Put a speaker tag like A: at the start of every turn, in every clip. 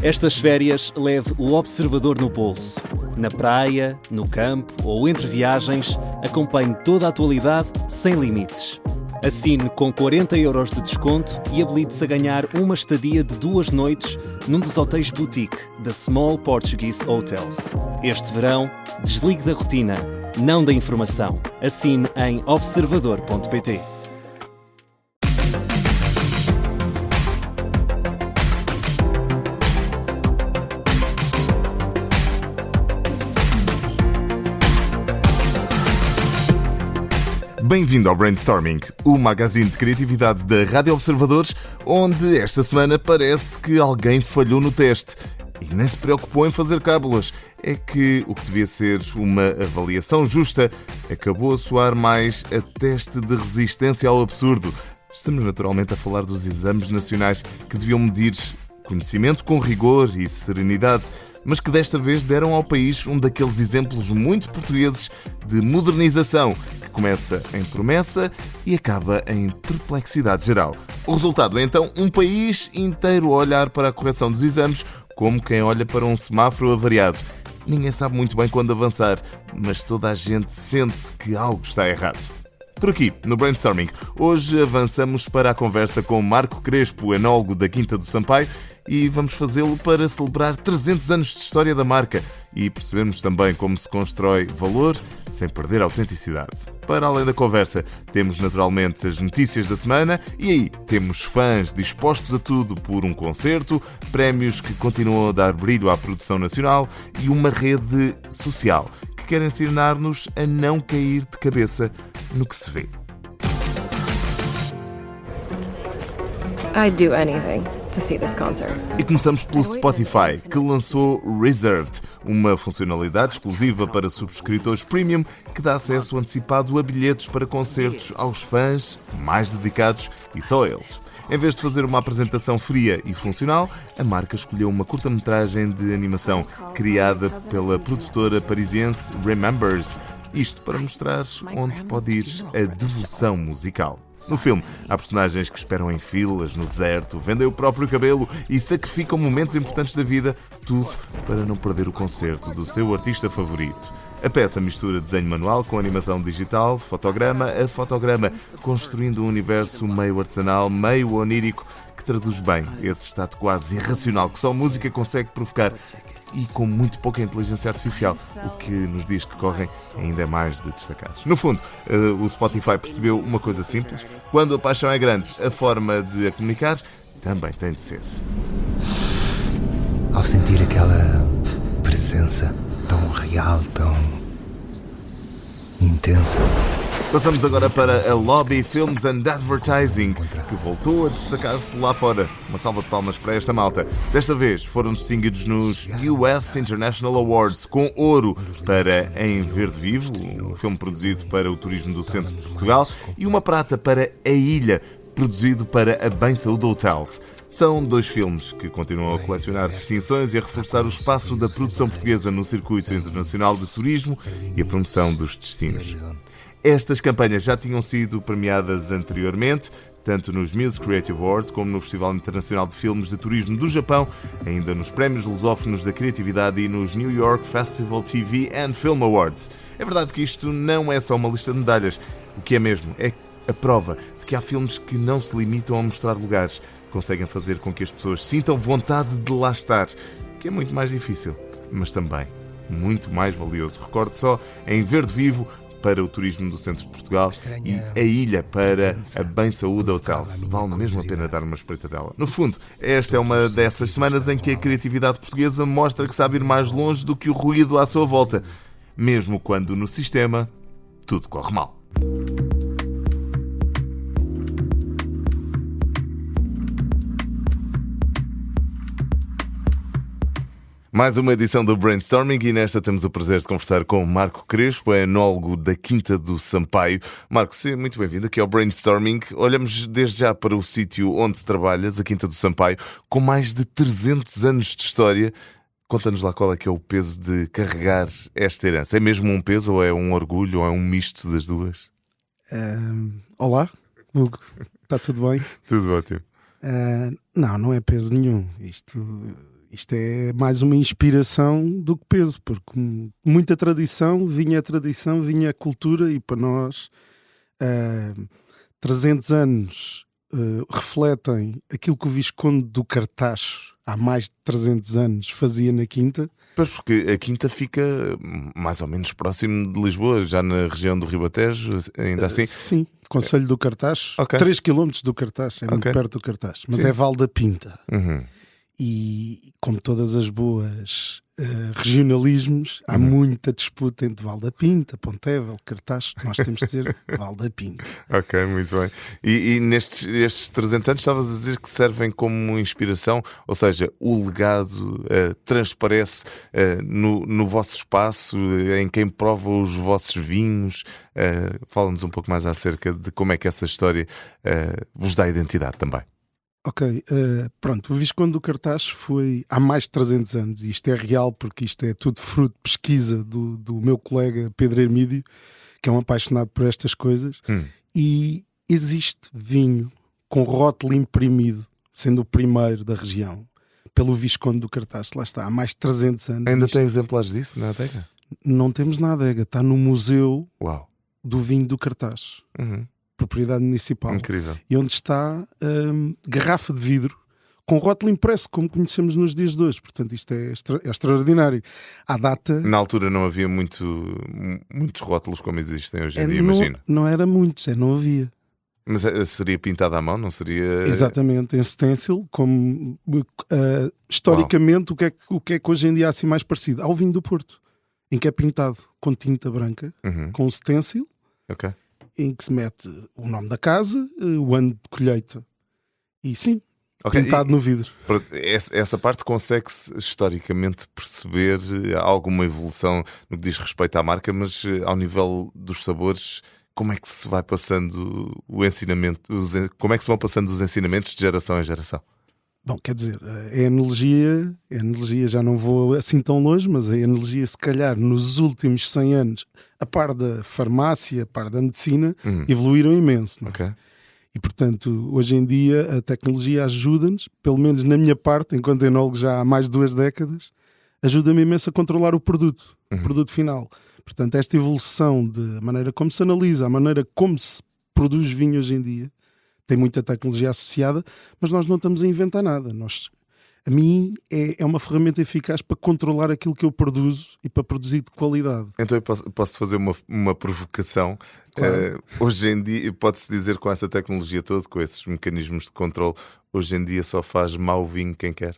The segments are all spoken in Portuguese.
A: Estas férias leve o observador no bolso. Na praia, no campo ou entre viagens, acompanhe toda a atualidade sem limites. Assine com 40€ de desconto e habilite-se a ganhar uma estadia de 2 noites num dos hotéis boutique da Small Portuguese Hotels. Este verão, desligue da rotina, não da informação. Assine em observador.pt.
B: Bem-vindo ao Brainstorming, o magazine de criatividade da Rádio Observadores, onde esta semana parece que alguém falhou no teste e nem se preocupou em fazer cábulas. É que o que devia ser uma avaliação justa acabou a soar mais a teste de resistência ao absurdo. Estamos naturalmente a falar dos exames nacionais que deviam medir conhecimento com rigor e serenidade, mas que desta vez deram ao país um daqueles exemplos muito portugueses de modernização, que começa em promessa e acaba em perplexidade geral. O resultado é então um país inteiro a olhar para a correção dos exames como quem olha para um semáforo avariado. Ninguém sabe muito bem quando avançar, mas toda a gente sente que algo está errado. Por aqui, no Brainstorming, hoje avançamos para a conversa com Marco Crespo, enólogo da Quinta do Sampaio, e vamos fazê-lo para celebrar 300 anos de história da marca e percebermos também como se constrói valor sem perder a autenticidade. Para além da conversa, temos naturalmente as notícias da semana e aí temos fãs dispostos a tudo por um concerto, prémios que continuam a dar brilho à produção nacional e uma rede social que quer ensinar-nos a não cair de cabeça no que se vê.
C: I'd do anything to see this concert.
B: E começamos pelo Spotify, que lançou Reserved, uma funcionalidade exclusiva para subscritores premium que dá acesso antecipado a bilhetes para concertos aos fãs mais dedicados e só eles. Em vez de fazer uma apresentação fria e funcional, a marca escolheu uma curta-metragem de animação criada pela produtora parisiense Remembers. Isto para mostrar onde pode ir a devoção musical. No filme, há personagens que esperam em filas, no deserto, vendem o próprio cabelo e sacrificam momentos importantes da vida, tudo para não perder o concerto do seu artista favorito. A peça mistura desenho manual com animação digital, fotograma a fotograma, construindo um universo meio artesanal, meio onírico, que traduz bem esse estado quase irracional que só a música consegue provocar e com muito pouca inteligência artificial, o que nos diz que correm ainda mais de destacados. No fundo, o Spotify percebeu uma coisa simples: quando a paixão é grande, a forma de a comunicar também tem de ser.
D: Ao sentir aquela presença tão real, tão intensa.
B: Passamos agora para a Lobby Films and Advertising, que voltou a destacar-se lá fora. Uma salva de palmas para esta malta. Desta vez foram distinguidos nos US International Awards com ouro para Em Verde Vivo, um filme produzido para o turismo do centro de Portugal, e uma prata para A Ilha, produzido para a Bem Saúde Hotels. São 2 filmes que continuam a colecionar distinções e a reforçar o espaço da produção portuguesa no circuito internacional de turismo e a promoção dos destinos. Estas campanhas já tinham sido premiadas anteriormente, tanto nos Music Creative Awards como no Festival Internacional de Filmes de Turismo do Japão, ainda nos Prémios Lusófonos da Criatividade e nos New York Festival TV and Film Awards. É verdade que isto não é só uma lista de medalhas. O que é mesmo é a prova de que há filmes que não se limitam a mostrar lugares, conseguem fazer com que as pessoas sintam vontade de lá estar, que é muito mais difícil, mas também muito mais valioso. Recorde só Em Verde Vivo para o turismo do centro de Portugal e A Ilha para a Bem Saúde Hotels. Vale mesmo a pena dar uma espreitadela. No fundo, esta é uma dessas semanas em que a criatividade portuguesa mostra que sabe ir mais longe do que o ruído à sua volta, mesmo quando no sistema tudo corre mal. Mais uma edição do Brainstorming e nesta temos o prazer de conversar com o Marco Crespo, enólogo da Quinta do Sampaio. Marco, seja muito bem-vindo aqui ao Brainstorming. Olhamos desde já para o sítio onde trabalhas, a Quinta do Sampaio, com mais de 300 anos de história. Conta-nos lá qual é que é o peso de carregar esta herança. É mesmo um peso ou é um orgulho ou é um misto das duas?
E: Olá, Hugo. Está tudo bem?
B: Tudo ótimo.
E: Não é peso nenhum. isto é mais uma inspiração do que peso, porque muita tradição, vinha a cultura, e para nós 300 anos refletem aquilo que o Visconde do Cartacho há mais de 300 anos fazia na Quinta.
B: Pois, porque a Quinta fica mais ou menos próximo de Lisboa, já na região do Ribatejo, ainda assim?
E: Sim, Concelho do Cartacho,
B: Ok.
E: 3 km do Cartacho, é muito
B: Ok.
E: perto do Cartacho, mas
B: Sim.
E: é Val da Pinta.
B: Uhum.
E: E como todas as boas regionalismos, há
B: Uhum.
E: muita disputa entre Val da Pinta, Pontevel, Cartacho. Nós temos de ter Val da Pinta.
B: Ok, muito bem. E estes 300 anos estavas a dizer que servem como inspiração, ou seja, o legado transparece no vosso espaço, em quem prova os vossos vinhos. Fala-nos um pouco mais acerca de como é que essa história vos dá identidade também.
E: Ok, pronto, o Visconde do Cartacho foi há mais de 300 anos, e isto é real porque isto é tudo fruto de pesquisa do meu colega Pedro Hermídio, que é um apaixonado por estas coisas, e existe vinho com rótulo imprimido, sendo o primeiro da região, pelo Visconde do Cartacho, lá está, há mais de 300 anos.
B: Ainda
E: Isto
B: tem exemplares disso na adega?
E: Não temos na adega, está no Museu
B: Uau!
E: do Vinho do Cartacho,
B: Uhum.
E: propriedade municipal.
B: Incrível.
E: E onde está garrafa de vidro com rótulo impresso, como conhecemos nos dias de hoje. Portanto, isto é extraordinário. À data...
B: Na altura não havia muitos rótulos como existem hoje em dia, imagino.
E: Não era muitos, não havia.
B: Mas seria pintado à mão, não seria?
E: Exatamente, em stencil, como historicamente, o que é que hoje em dia há assim mais parecido? Ao vinho do Porto, em que é pintado com tinta branca,
B: Uhum.
E: com stencil,
B: Ok.
E: em que se mete o nome da casa, o ano de colheita, e sim,
B: Ok,
E: pintado no vidro.
B: Pronto, essa parte consegue-se historicamente perceber alguma evolução no que diz respeito à marca, mas ao nível dos sabores, como é que se vai passando o ensinamento, como é que se vão passando os ensinamentos de geração em geração?
E: Bom, quer dizer, a enologia, já não vou assim tão longe, mas a enologia, se calhar, nos últimos 100 anos, a par da farmácia, a par da medicina, evoluíram imenso. Não é?
B: Ok.
E: E, portanto, hoje em dia a tecnologia ajuda-nos, pelo menos na minha parte, enquanto enólogo já há mais de 2 décadas, ajuda-me imenso a controlar o produto final. Portanto, esta evolução de maneira como se analisa, a maneira como se produz vinho hoje em dia, tem muita tecnologia associada, mas nós não estamos a inventar nada. A mim é uma ferramenta eficaz para controlar aquilo que eu produzo e para produzir de qualidade.
B: Então eu posso fazer uma provocação.
E: Claro.
B: Hoje em dia, pode-se dizer, com essa tecnologia toda, com esses mecanismos de controle, hoje em dia só faz mau vinho quem quer?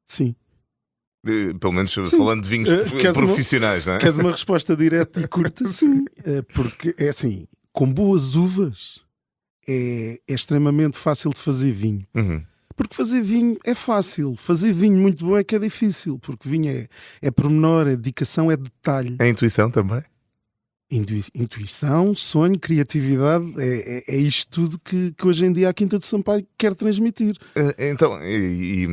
E: Sim.
B: Pelo menos
E: Sim.
B: falando de vinhos profissionais, não é?
E: Queres uma resposta direta e curta? Sim. Porque é assim, com boas uvas é extremamente fácil de fazer vinho.
B: Uhum.
E: Porque fazer vinho é fácil. Fazer vinho muito bom é que é difícil. Porque vinho é pormenor, é dedicação, é detalhe.
B: A intuição também?
E: Intuição, sonho, criatividade, é isto tudo que hoje em dia a Quinta do Sampaio quer transmitir.
B: Então, e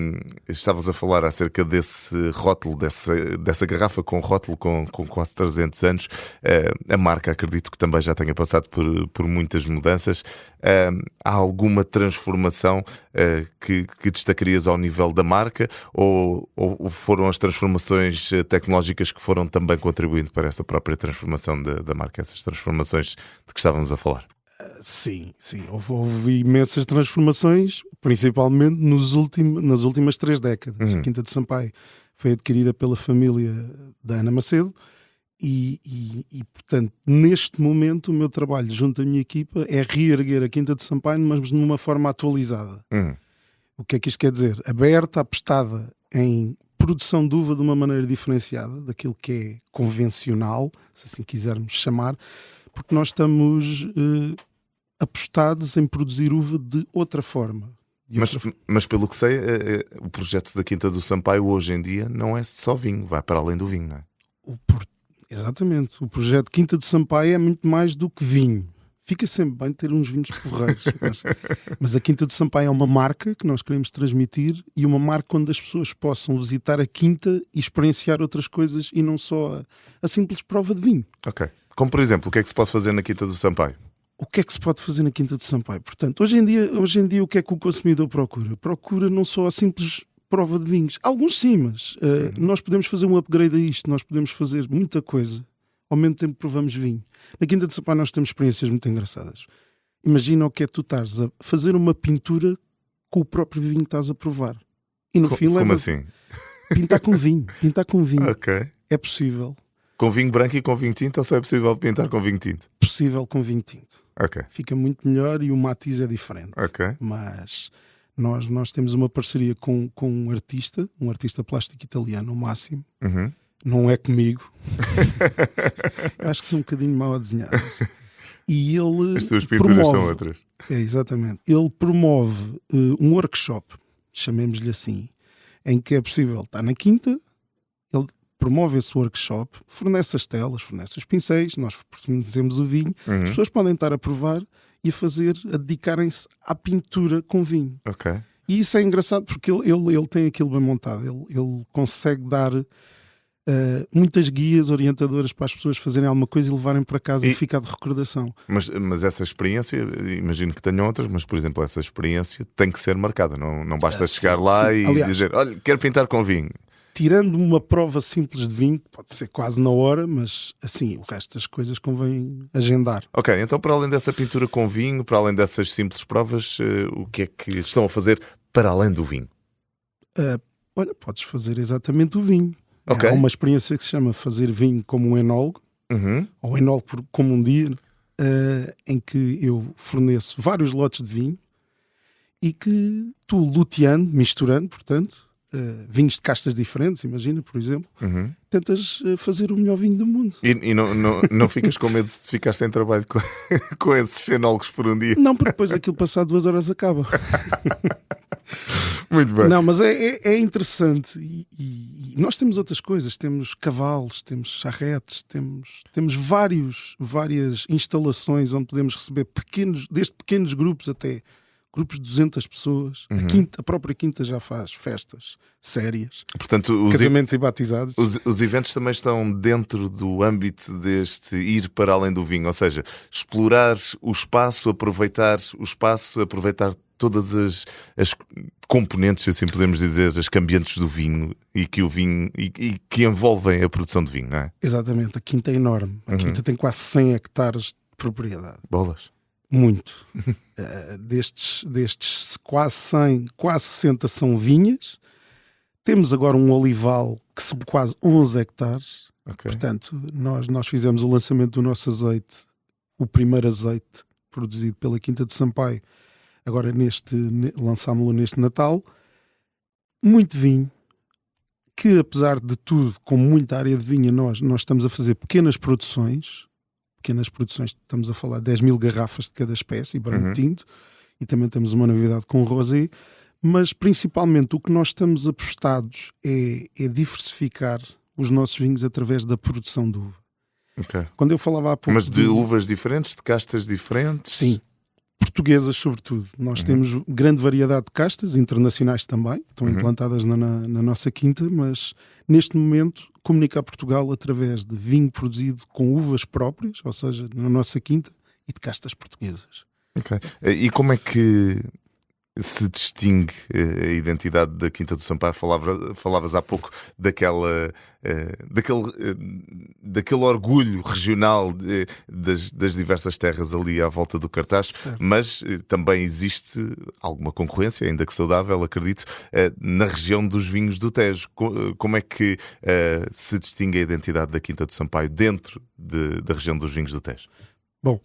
B: estavas a falar acerca desse rótulo, dessa garrafa com rótulo com quase 300 anos. A marca, acredito que também já tenha passado por muitas mudanças. Há alguma transformação que destacarias ao nível da marca, ou foram as transformações tecnológicas que foram também contribuindo para essa própria transformação da marca, essas transformações de que estávamos a falar?
E: Sim. Houve imensas transformações, principalmente nas últimas 3 décadas. A Quinta do Sampaio foi adquirida pela família da Ana Macedo e, portanto, neste momento o meu trabalho junto à minha equipa é reerguer a Quinta do Sampaio, mas numa forma atualizada. O que é que isto quer dizer? Aberta, apostada em produção de uva de uma maneira diferenciada daquilo que é convencional, se assim quisermos chamar, porque nós estamos apostados em produzir uva de outra forma.
B: Mas pelo que sei, o projeto da Quinta do Sampaio hoje em dia não é só vinho, vai para além do vinho, não é?
E: Exatamente. O projeto Quinta do Sampaio é muito mais do que vinho. Fica sempre bem ter uns vinhos porreiros. Mas a Quinta do Sampaio é uma marca que nós queremos transmitir, e uma marca onde as pessoas possam visitar a Quinta e experienciar outras coisas e não só a simples prova de vinho.
B: Ok. Como, por exemplo, o que é que se pode fazer na Quinta do Sampaio?
E: O que é que se pode fazer na Quinta do Sampaio? Portanto, hoje em dia o que é que o consumidor procura? Procura não só a simples prova de vinhos. Alguns sim, mas nós podemos fazer um upgrade a isto, nós podemos fazer muita coisa ao mesmo tempo que provamos vinho. Na Quinta de Sampaio nós temos experiências muito engraçadas. Imagina o que é tu estares a fazer uma pintura com o próprio vinho que estás a provar. E no fim
B: Como assim?
E: Pintar com vinho.
B: Ok.
E: É possível.
B: Com vinho branco e com vinho tinto, ou só é possível pintar com vinho tinto?
E: Possível com vinho tinto.
B: Ok.
E: Fica muito melhor e o matiz é diferente.
B: Ok.
E: Mas nós temos uma parceria com um artista plástico italiano, o Máximo.
B: Uhum.
E: Não é comigo. Eu acho que são um bocadinho mal a desenhar. E ele
B: As tuas pinturas
E: promove,
B: são outras.
E: exatamente. Ele promove um workshop, chamemos-lhe assim, em que é possível estar na quinta. Ele promove esse workshop, fornece as telas, fornece os pincéis, nós fornecemos o vinho. As pessoas podem estar a provar e a dedicarem-se à pintura com vinho.
B: Ok.
E: E isso é engraçado porque ele tem aquilo bem montado. Ele consegue dar muitas guias orientadoras para as pessoas fazerem alguma coisa e levarem para casa e ficar de recordação.
B: Mas essa experiência, imagino que tenham outras, mas por exemplo, essa experiência tem que ser marcada. Não basta chegar lá e
E: Aliás,
B: dizer, olha, quero pintar com vinho.
E: Tirando uma prova simples de vinho, pode ser quase na hora, mas assim, o resto das coisas convém agendar.
B: Ok, então para além dessa pintura com vinho, para além dessas simples provas, o que é que estão a fazer para além do vinho?
E: Olha, podes fazer exatamente o vinho.
B: Ok.
E: Há uma experiência que se chama fazer vinho como um enólogo, ou enólogo como um dia, em que eu forneço vários lotes de vinho e que tu luteando, misturando, portanto, vinhos de castas diferentes, imagina, por exemplo, tentas fazer o melhor vinho do mundo.
B: E não ficas com medo de ficar sem trabalho com esses enólogos por um dia?
E: Não, porque depois aquilo passado 2 horas acaba.
B: Muito bem.
E: Não, mas é interessante e nós temos outras coisas, temos cavalos, temos charretes, temos várias instalações onde podemos receber desde pequenos grupos até grupos de 200 pessoas. A própria quinta já faz festas sérias,
B: Portanto,
E: casamentos e batizados.
B: Os eventos também estão dentro do âmbito deste ir para além do vinho, ou seja, explorar o espaço, aproveitar todas as componentes, assim podemos dizer, as cambiantes do vinho e que envolvem a produção de vinho, não é?
E: Exatamente, a quinta é enorme. A quinta tem quase 100 hectares de propriedade.
B: Bolas.
E: Muito. Destes quase 100, quase 60 são vinhas. Temos agora um olival que são quase 11 hectares.
B: Okay.
E: Portanto, nós fizemos o lançamento do nosso azeite, o primeiro azeite produzido pela Quinta de Sampaio. Agora lançámos-lo neste Natal. Muito vinho, que apesar de tudo, com muita área de vinha, nós estamos a fazer pequenas produções, estamos a falar de 10 mil garrafas de cada espécie, branco tinto, e também temos uma novidade com o rosé, mas principalmente o que nós estamos apostados é diversificar os nossos vinhos através da produção de uva.
B: Okay.
E: Quando eu falava há pouco...
B: Mas de uvas diferentes, de castas diferentes?
E: Sim. Portuguesas, sobretudo. Nós temos grande variedade de castas, internacionais também, estão implantadas na nossa quinta, mas neste momento comunica a Portugal através de vinho produzido com uvas próprias, ou seja, na nossa quinta, e de castas portuguesas.
B: Okay. E como é que se distingue a identidade da Quinta do Sampaio? Falavas há pouco daquele orgulho regional das diversas terras ali à volta do cartaz, certo. Mas também existe alguma concorrência, ainda que saudável, acredito, na região dos vinhos do Tejo. Como é que se distingue a identidade da Quinta do Sampaio dentro da região dos vinhos do Tejo?
E: Bom,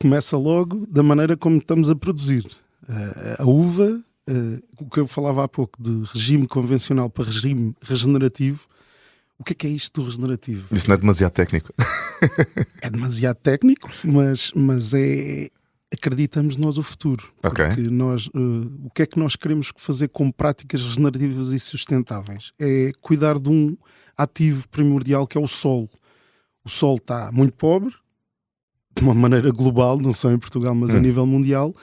E: começa logo da maneira como estamos a produzir. A uva, o que eu falava há pouco de regime convencional para regime regenerativo, o que é isto do regenerativo?
B: Isso não é demasiado técnico?
E: É demasiado técnico, mas acreditamos nós o futuro.
B: Okay.
E: Porque o que é que nós queremos fazer com práticas regenerativas e sustentáveis? É cuidar de um ativo primordial que é o solo. O solo está muito pobre, de uma maneira global, não só em Portugal, mas a nível mundial.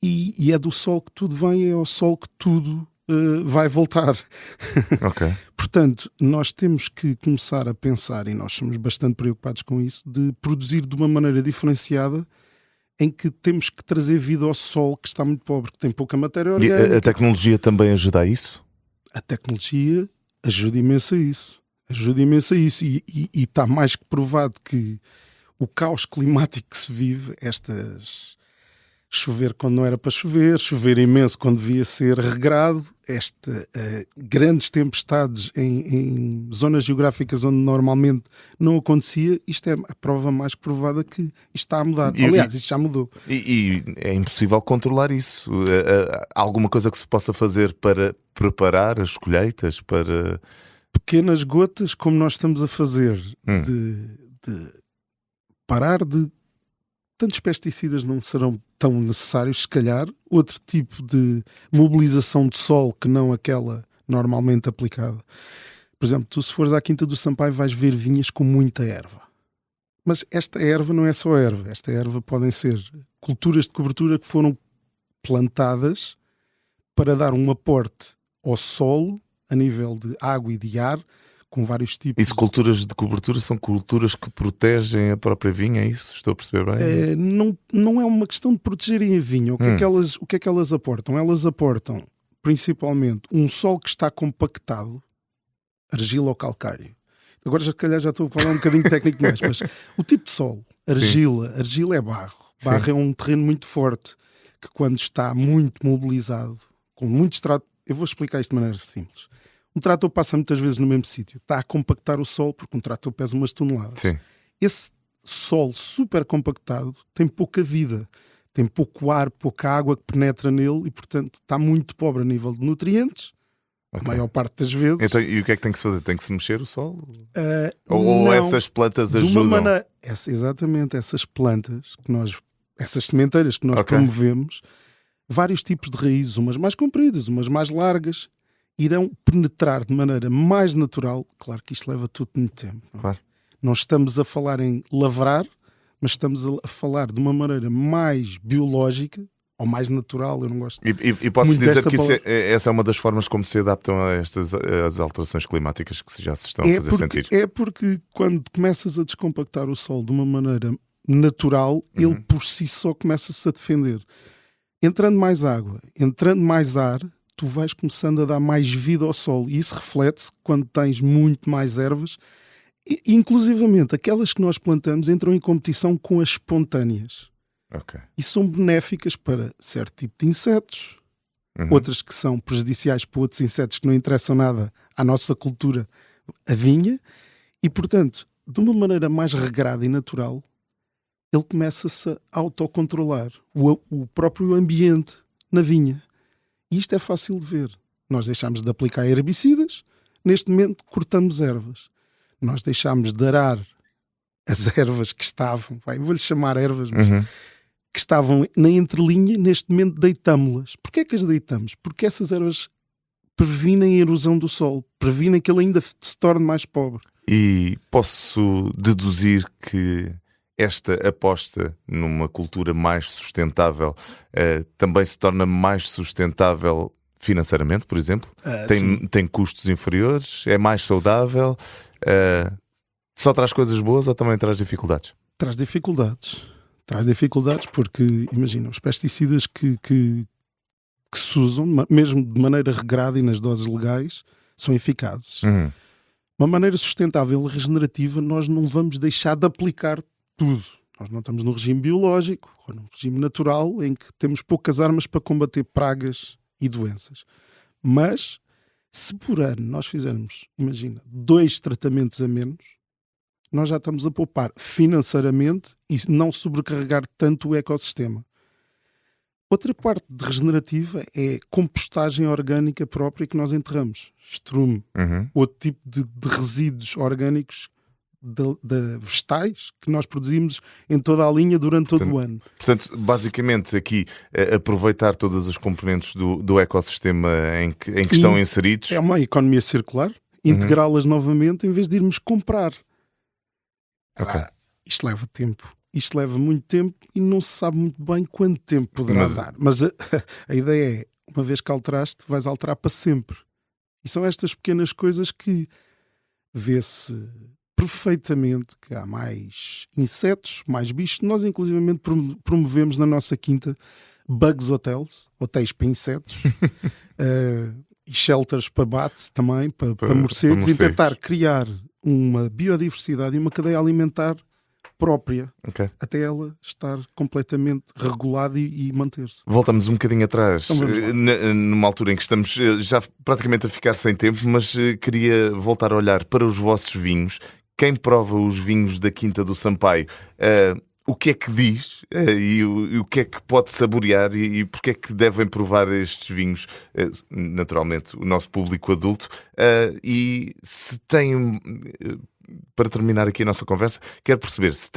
E: E é do sol que tudo vem, é ao sol que tudo vai voltar.
B: Okay.
E: Portanto, nós temos que começar a pensar, e nós somos bastante preocupados com isso, de produzir de uma maneira diferenciada, em que temos que trazer vida ao sol que está muito pobre, que tem pouca matéria orgânica.
B: E a tecnologia também ajuda a isso?
E: A tecnologia ajuda imenso a isso. Ajuda imenso a isso. E está mais que provado que o caos climático que se vive, chover quando não era para chover, chover imenso quando devia ser regrado, grandes tempestades em zonas geográficas onde normalmente não acontecia, isto é a prova mais provada que isto está a mudar. Aliás, isto já mudou.
B: E é impossível controlar isso. Há alguma coisa que se possa fazer para preparar as colheitas? Para
E: pequenas gotas, como nós estamos a fazer, de parar de... Tantos pesticidas não serão tão necessários, se calhar. Outro tipo de mobilização de sol que não aquela normalmente aplicada. Por exemplo, tu se fores à Quinta do Sampaio vais ver vinhas com muita erva. Mas esta erva não é só erva. Esta erva podem ser culturas de cobertura que foram plantadas para dar um aporte ao solo a nível de água e de ar, com vários tipos.
B: Isso, culturas de cobertura, são culturas que protegem a própria vinha, é isso? Estou a perceber bem?
E: Não é uma questão de protegerem a vinha. O que é que elas aportam? Elas aportam, principalmente, um solo que está compactado, argila ou calcário. Agora, se calhar, já estou a falar um bocadinho técnico demais, mas o tipo de solo, argila é barro. Barro é um terreno muito forte, que quando está muito mobilizado, com muito extrato... Eu vou explicar isto de maneira simples. Um trator passa muitas vezes no mesmo sítio. Está a compactar o solo, porque um trator pesa umas toneladas.
B: Sim.
E: Esse solo super compactado tem pouca vida. Tem pouco ar, pouca água que penetra nele e, portanto, está muito pobre a nível de nutrientes. A maior parte das vezes.
B: Então, e o que é que tem que se fazer? Tem que se mexer o solo? Ou
E: não,
B: essas plantas ajudam?
E: Exatamente, essas plantas, essas sementeiras que nós promovemos, vários tipos de raízes, umas mais compridas, umas mais largas, irão penetrar de maneira mais natural. Claro que isto leva tudo muito tempo.
B: Claro.
E: Não estamos a falar em lavrar, mas estamos a falar de uma maneira mais biológica ou mais natural. Eu não gosto.
B: E pode-se dizer que essa é uma das formas como se adaptam a as alterações climáticas que já se estão a fazer sentir.
E: É porque quando começas a descompactar o solo de uma maneira natural, ele por si só começa-se a defender. Entrando mais água, entrando mais ar, tu vais começando a dar mais vida ao solo e isso reflete-se quando tens muito mais ervas. Inclusivamente, aquelas que nós plantamos entram em competição com as espontâneas. E são benéficas para certo tipo de insetos, outras que são prejudiciais para outros insetos que não interessam nada à nossa cultura, a vinha, e portanto, de uma maneira mais regrada e natural, ele começa-se a autocontrolar o próprio ambiente na vinha. E isto é fácil de ver. Nós deixámos de aplicar herbicidas, neste momento cortamos ervas. Nós deixámos de arar as ervas que estavam, vou-lhe chamar ervas, mas que estavam na entrelinha, neste momento deitamos-las. Porquê é que as deitamos? Porque essas ervas previnem a erosão do solo, previnem que ele ainda se torne mais pobre.
B: E posso deduzir que esta aposta numa cultura mais sustentável também se torna mais sustentável financeiramente, por exemplo? Tem custos inferiores? É mais saudável? Só traz coisas boas ou também traz dificuldades?
E: Traz dificuldades. Traz dificuldades porque, imagina, os pesticidas que se usam, mesmo de maneira regrada e nas doses legais, são eficazes. Uma maneira sustentável e regenerativa, nós não vamos deixar de aplicar tudo. Nós não estamos num regime biológico ou num regime natural em que temos poucas armas para combater pragas e doenças. Mas, se por ano nós fizermos, imagina, 2 tratamentos a menos, nós já estamos a poupar financeiramente e não sobrecarregar tanto o ecossistema. Outra parte de regenerativa é compostagem orgânica própria que nós enterramos. Estrume. Outro tipo de resíduos orgânicos de vegetais que nós produzimos em toda a linha durante todo o ano.
B: Portanto, basicamente aqui aproveitar todas as componentes do ecossistema em que estão inseridos.
E: É uma economia circular, integrá-las novamente em vez de irmos comprar. Isto leva tempo. Isto leva muito tempo e não se sabe muito bem quanto tempo poderá dar. Mas a ideia é, uma vez que alteraste, vais alterar para sempre. E são estas pequenas coisas que vê-se perfeitamente que há mais insetos, mais bichos. Nós, inclusivamente, promovemos na nossa quinta bugs hotels, hotéis para insetos. e shelters para bate também, para morcegos, e tentar criar uma biodiversidade e uma cadeia alimentar própria, até ela estar completamente regulada e manter-se.
B: Voltamos um bocadinho atrás, numa altura em que estamos já praticamente a ficar sem tempo, mas queria voltar a olhar para os vossos vinhos. Quem prova os vinhos da Quinta do Sampaio, o que é que diz e o que é que pode saborear e porque é que devem provar estes vinhos? Naturalmente, o nosso público adulto. E se têm... Para terminar aqui a nossa conversa, quero perceber se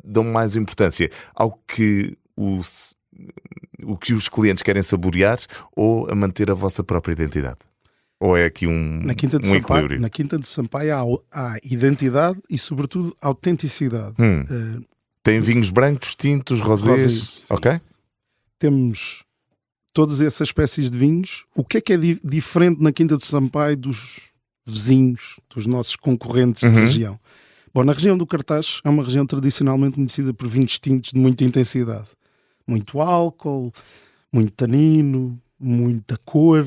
B: dão mais importância ao que os clientes querem saborear ou a manter a vossa própria identidade? Ou é aqui um equilíbrio?
E: Na Quinta do Sampaio há identidade e, sobretudo, autenticidade.
B: Tem vinhos brancos, tintos, rosés? Ok.
E: Temos todas essas espécies de vinhos. O que é diferente na Quinta do Sampaio dos vizinhos, dos nossos concorrentes de região? Bom, na região do Cartaz é uma região tradicionalmente conhecida por vinhos tintos de muita intensidade. Muito álcool, muito tanino, muita cor.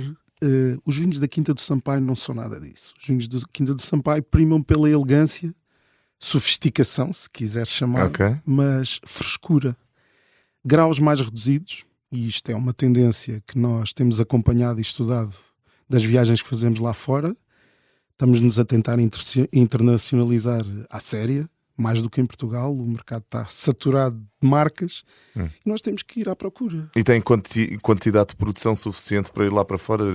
E: Os vinhos da Quinta do Sampaio não são nada disso. Os vinhos da Quinta do Sampaio primam pela elegância, sofisticação, se quiser chamar, mas frescura. Graus mais reduzidos, e isto é uma tendência que nós temos acompanhado e estudado das viagens que fazemos lá fora. Estamos-nos a tentar internacionalizar à séria, mais do que em Portugal. O mercado está saturado de marcas e nós temos que ir à procura.
B: E tem quantidade de produção suficiente para ir lá para fora?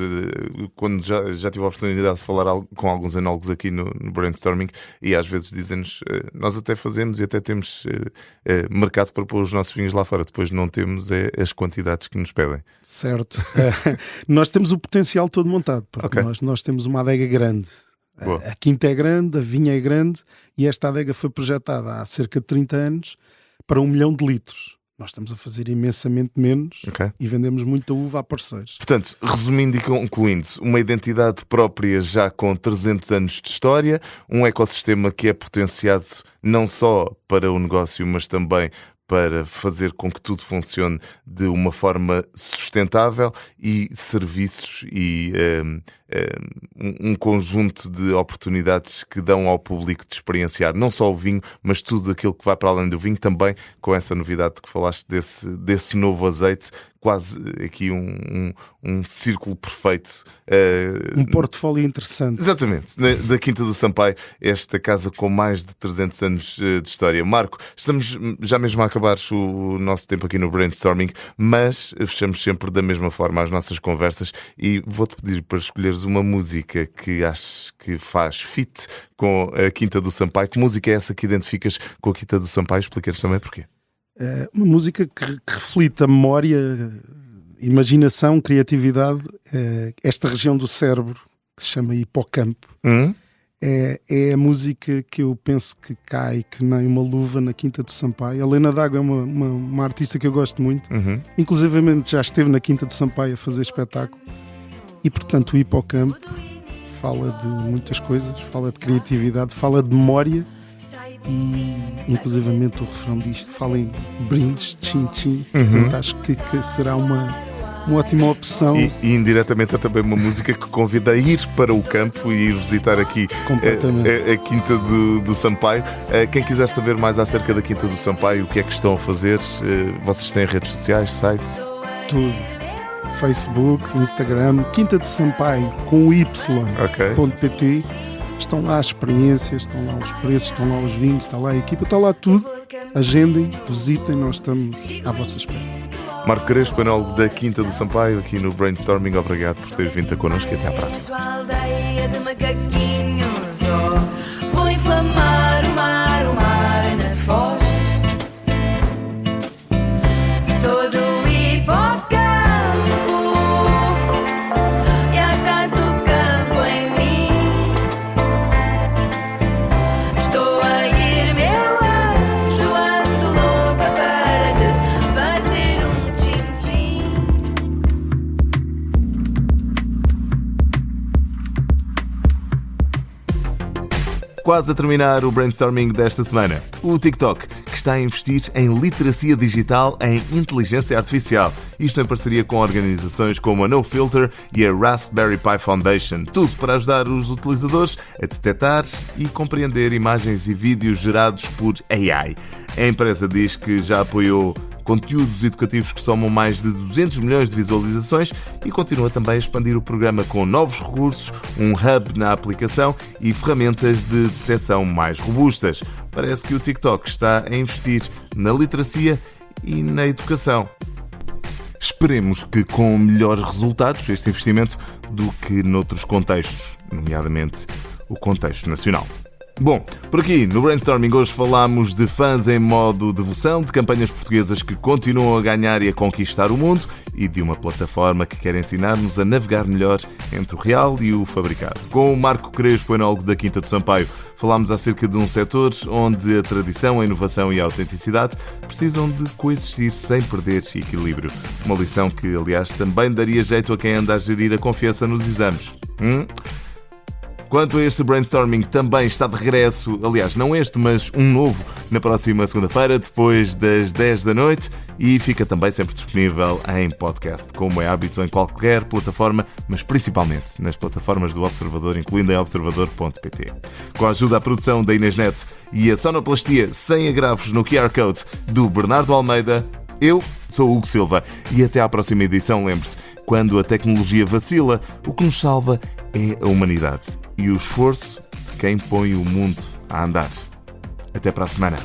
B: Quando já tive a oportunidade de falar com alguns enólogos aqui no Brainstorming, e às vezes dizem-nos, nós até fazemos e até temos mercado para pôr os nossos vinhos lá fora, depois não temos as quantidades que nos pedem.
E: Certo. Nós temos o potencial todo montado, porque nós temos uma adega grande. A quinta é grande, a vinha é grande, e esta adega foi projetada há cerca de 30 anos para 1 milhão de litros. Nós estamos a fazer imensamente menos e vendemos muita uva a parceiros.
B: Portanto, resumindo e concluindo, uma identidade própria já com 300 anos de história, um ecossistema que é potenciado não só para o negócio, mas também para fazer com que tudo funcione de uma forma sustentável, e serviços e um conjunto de oportunidades que dão ao público de experienciar não só o vinho, mas tudo aquilo que vai para além do vinho, também com essa novidade que falaste desse novo azeite, quase aqui um círculo perfeito.
E: Um portfólio interessante.
B: Exatamente, da Quinta do Sampaio, esta casa com mais de 300 anos de história. Marco, estamos já mesmo a acabar o nosso tempo aqui no Brainstorming, mas fechamos sempre da mesma forma as nossas conversas, e vou-te pedir para escolheres uma música que achas que faz fit com a Quinta do Sampaio. Que música é essa que identificas com a Quinta do Sampaio? Explica-nos também porquê.
E: Uma música que reflita a memória, imaginação, criatividade, esta região do cérebro que se chama hipocampo. É a música que eu penso que cai que nem uma luva na Quinta do Sampaio. A Lena D'Água é uma artista que eu gosto muito, inclusivamente já esteve na Quinta do Sampaio a fazer espetáculo, e portanto o hipocampo fala de muitas coisas, fala de criatividade, fala de memória, e inclusivamente o refrão diz que fala em brindes, tchim-tchim. Portanto acho que será uma ótima opção.
B: E indiretamente é também uma música que convida a ir para o campo e ir visitar aqui a Quinta do Sampaio. Quem quiser saber mais acerca da Quinta do Sampaio, o que é que estão a fazer, vocês têm redes sociais, sites?
E: Tudo. Facebook, Instagram, Quinta do Sampaio com y.pt. Estão lá as experiências, estão lá os preços, estão lá os vinhos, está lá a equipa, está lá tudo. Agendem, visitem, nós estamos à vossa espera.
B: Marco Crespo, enólogo da Quinta do Sampaio, aqui no Brainstorming. Obrigado por ter vindo connosco e até à próxima.
F: Vou inflamar o mar na foz. Sou do hipocampo e há tanto campo em mim. Estou a ir, meu anjo, ando louca para te fazer um tchim-tchim.
B: Quase a terminar o brainstorming desta semana. O TikTok, que está a investir em literacia digital em inteligência artificial. Isto em parceria com organizações como a No Filter e a Raspberry Pi Foundation. Tudo para ajudar os utilizadores a detectar e compreender imagens e vídeos gerados por AI. A empresa diz que já apoiou conteúdos educativos que somam mais de 200 milhões de visualizações e continua também a expandir o programa com novos recursos, um hub na aplicação e ferramentas de detecção mais robustas. Parece que o TikTok está a investir na literacia e na educação. Esperemos que com melhores resultados este investimento do que noutros contextos, nomeadamente o contexto nacional. Bom, por aqui no Brainstorming hoje falámos de fãs em modo devoção, de campanhas portuguesas que continuam a ganhar e a conquistar o mundo e de uma plataforma que quer ensinar-nos a navegar melhor entre o real e o fabricado. Com o Marco Crespo, enólogo da Quinta do Sampaio, falámos acerca de um setor onde a tradição, a inovação e a autenticidade precisam de coexistir sem perder equilíbrio. Uma lição que, aliás, também daria jeito a quem anda a gerir a confiança nos exames. Quanto a este brainstorming, também está de regresso, aliás, não este, mas um novo, na próxima segunda-feira, depois das 10 da noite, e fica também sempre disponível em podcast, como é hábito em qualquer plataforma, mas principalmente nas plataformas do Observador, incluindo em observador.pt. Com a ajuda à produção da Inês Neto e a sonoplastia sem agravos no QR Code do Bernardo Almeida, eu sou o Hugo Silva e até à próxima edição. Lembre-se, quando a tecnologia vacila, o que nos salva é a humanidade e o esforço de quem põe o mundo a andar. Até para a semana.